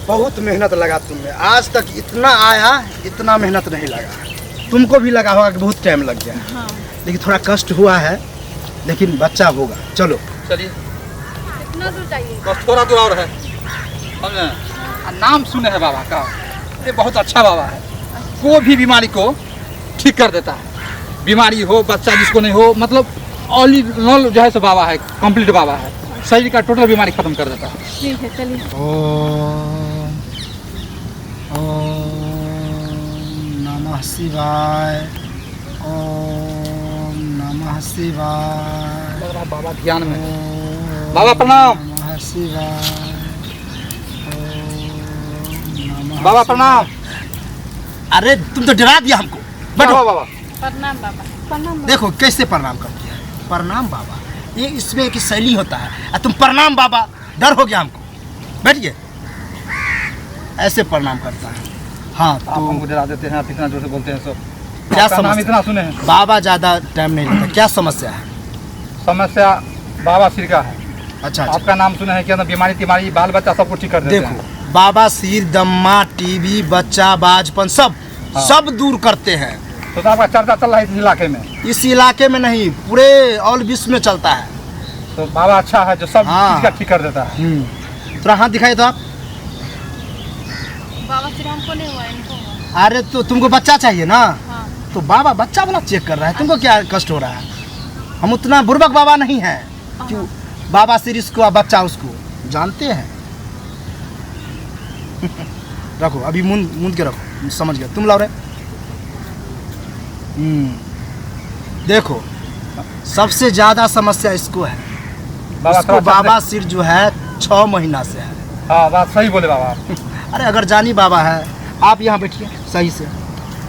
बहुत मेहनत लगा तुम्हें, आज तक इतना आया, इतना मेहनत नहीं लगा। तुमको भी लगा होगा कि बहुत टाइम लग गया। हाँ। लेकिन थोड़ा कष्ट हुआ है, लेकिन बच्चा होगा। चलो चलिए, कितना दूर चाहिए? बस थोड़ा दूर और है। समझे? नाम सुने हैं बाबा का, ये बहुत अच्छा बाबा है। कोई भी बीमारी को ठीक कर देता है, बीमारी हो, बच्चा जिसको नहीं हो, मतलब ऑल इन ऑल जो है सो बाबा है, कंप्लीट बाबा है। शरीर का टोटल बीमारी खत्म कर देता है। ठीक है, चलिए। ओम नमः शिवाय, ओम नमः शिवाय। लग रहा है बाबा ध्यान में है। बाबा प्रणाम। नमः शिवाय, बाबा प्रणाम। अरे तुम तो डरा दिया हमको। बैठो बाबा। प्रणाम बाबा। प्रणाम बाबा। देखो कैसे प्रणाम करती है। प्रणाम बाबा, ये इसमें एक शैली होता है। और तुम प्रणाम बाबा, डर हो गया हमको। बैठिए, ऐसे प्रणाम करता है। हाँ आप तो हमको डरा देते हैं, आप इतना जोर से बोलते हैं। सब क्या आपका नाम समस्या? इतना सुने हैं। बाबा ज़्यादा टाइम नहीं लेता। क्या समस्या है? समस्या बाबा सिर का है। अच्छा, अच्छा। आपका नाम सुने हैं कि अंदर बीमारी बाल बच्चा सब कुछ ठीक कर देते देखो, हैं। बाबा सिर, दम्मा, टीबी, बच्चा, बाजपन सब हाँ। सब दूर करते हैं। तो आपका चर्चा चल रहा है इस इलाके में। इस इलाके में नहीं, पूरे ऑल विश्व में चलता है। तो बाबा अच्छा है जो सब हाँ। चीज का ठीक कर देता है। थोड़ा हाथ दिखाई तो आप। बाबा सिर्फ हमको नहीं हुआ, इनको हुआ। अरे तो तुमको बच्चा चाहिए ना, हाँ। तो बाबा बच्चा वाला चेक कर रहा है। तुमको क्या कष्ट हो रहा है? हम उतना बुर्बक बाबा नहीं है कि बाबा सिर इसको और बच्चा उसको जानते हैं। रखो, अभी मुंद के रखो। समझ गया तुम लाओ रे। देखो, सबसे ज्यादा समस्या इसको है। बाबा इसको थोड़ा बाबा सिर जो है 6 महीना से है। हाँ, बात सही बोले बाबा। अरे अगर जानी बाबा है, आप यहाँ बैठिए सही से।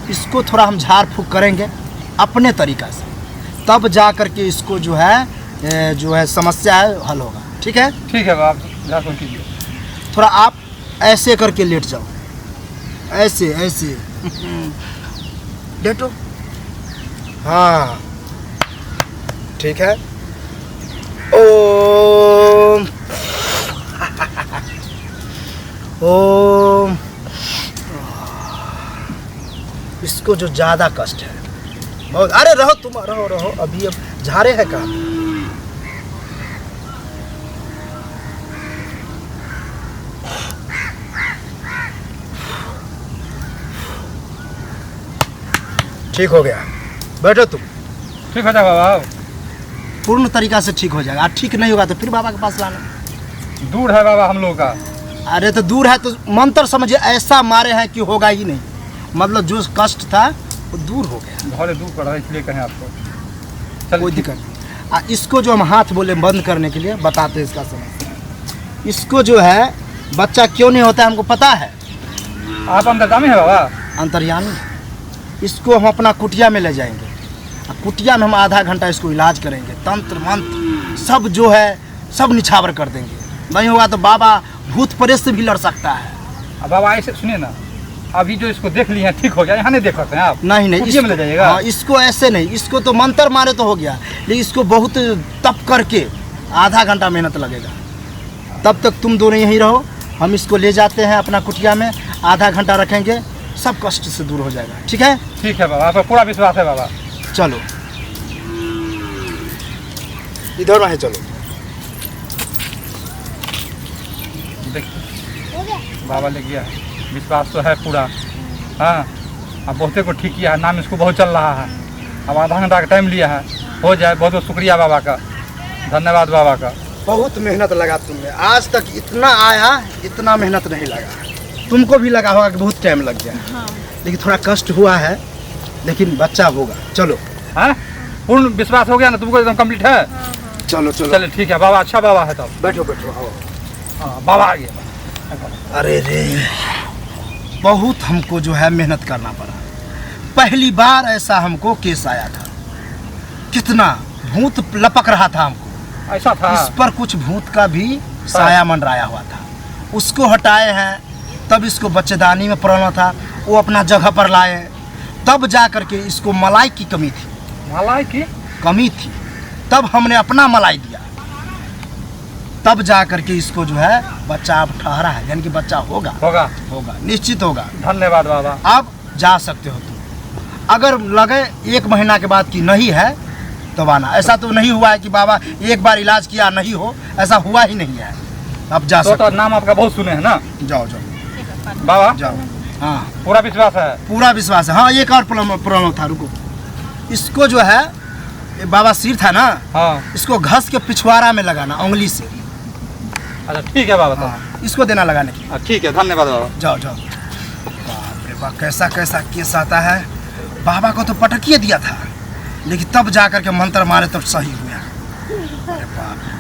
इसको थोड़ा हम झाड़ फूक करेंगे अपने तरीक़ा से, तब जा कर के इसको जो है समस्या है हल होगा। ठीक है? ठीक है बाबा, झारखंड कीजिए। थोड़ा आप ऐसे करके लेट जाओ, ऐसे ऐसे लेटो। हाँ ठीक है। ओम ओम। इसको जो ज़्यादा कष्ट है बहुत। अरे रहो तुम, रहो अभी, अब झारे है काम। ठीक हो गया, बैठो तुम। ठीक हो जाएगा बाबा। पूर्ण तरीका से ठीक हो जाएगा। और ठीक नहीं होगा तो फिर बाबा के पास लाना। दूर है बाबा हम लोग का। अरे तो दूर है तो मंत्र समझिए, ऐसा मारे हैं कि होगा ही नहीं। मतलब जो कष्ट था वो दूर हो गया। बहुत दूर पड़ रहा है, इसलिए कहें आपको। कोई चलिए दिक्कत नहीं। इसको जो हम हाथ बोले बंद करने के लिए बताते हैं इसका समस्या। इसको जो है बच्चा क्यों नहीं होता है हमको पता है। आप अंतर्यामी है बाबा। अंतर्यामी। इसको हम अपना कुटिया में ले जाएंगे। कुटिया में हम आधा घंटा इसको इलाज करेंगे। तंत्र मंत्र सब जो है सब निछावर कर देंगे। नहीं होगा तो बाबा भूत प्रेत से भी लड़ सकता है। अब बाबा ऐसे सुनिए ना, अभी जो इसको देख लिए हैं ठीक हो गया, यहाँ नहीं देख सकते हैं आप। नहीं कुटिया में ले जाइएगा। हाँ, इसको ऐसे नहीं, इसको तो मंत्र मारे तो हो गया, लेकिन इसको बहुत तप करके आधा घंटा मेहनत लगेगा। तब तक तुम दोनों यहीं रहो, हम इसको ले जाते हैं अपना कुटिया में, आधा घंटा रखेंगे, सब कष्ट से दूर हो जाएगा। ठीक है? ठीक है बाबा, आप पर पूरा विश्वास है बाबा। चलो इधर आए, चलो। देखिए बाबा ले गया है, विश्वास तो है पूरा। हाँ, अब बहुते को ठीक किया है, नाम इसको बहुत चल रहा है। अब आधा घंटा का टाइम लिया है, हो जाए। बहुत बहुत शुक्रिया बाबा का, धन्यवाद बाबा का। बहुत मेहनत लगा तुमने, आज तक इतना आया, इतना मेहनत नहीं लगा। तुमको भी लगा होगा कि बहुत टाइम लग गया। हाँ। लेकिन थोड़ा कष्ट हुआ है, लेकिन बच्चा होगा। चलो। हाँ, पूर्ण विश्वास हो गया ना तुमको, एकदम कंप्लीट है। चलो चलो चलिए ठीक है बाबा, अच्छा बाबा है तब। बैठो बैठो, आओ। हाँ, बाबा आ गया। अरे रे, बहुत हमको जो है मेहनत करना पड़ा। पहली बार ऐसा हमको केस आया था। कितना भूत लपक रहा था हमको। ऐसा था। इस पर कुछ भूत का भी साया मंडराया हुआ था। उसको हटाए हैं, तब इसको बच्चेदानी में पड़ना था, वो अपना जगह पर लाए। तब जा करके इसको मलाई की कमी थी, मलाई की तब हमने अपना मलाई दिया। तब जा करके इसको जो है बच्चा अब ठहरा है, यानी कि बच्चा होगा होगा। होगा, निश्चित होगा। धन्यवाद बाबा। अब जा सकते हो तुम। अगर लगे 1 महीना के बाद कि नहीं है तो आना। ऐसा तो नहीं हुआ है कि बाबा एक बार इलाज किया नहीं हो, ऐसा हुआ ही नहीं है। अब जा सकते तो नाम आपका बहुत सुने हैं ना। जाओ जाओ बाबा जाओ। हाँ पूरा विश्वास है। पूरा विश्वास है। हाँ एक और प्रॉब्लम था, रुको। इसको जो है ये बाबा सिर था ना, हाँ इसको घस के पिछवाड़ा में लगाना उंगली से। अच्छा ठीक है बाबा। हाँ इसको देना लगाने की। ठीक है धन्यवाद बाबा। जाओ जाओ। बाप रे बाप, कैसा कैसा केस आता है। बाबा को तो पटकिए दिया था, लेकिन तब जा कर के मंत्र मारे तो सही हुआ। अरे बाप।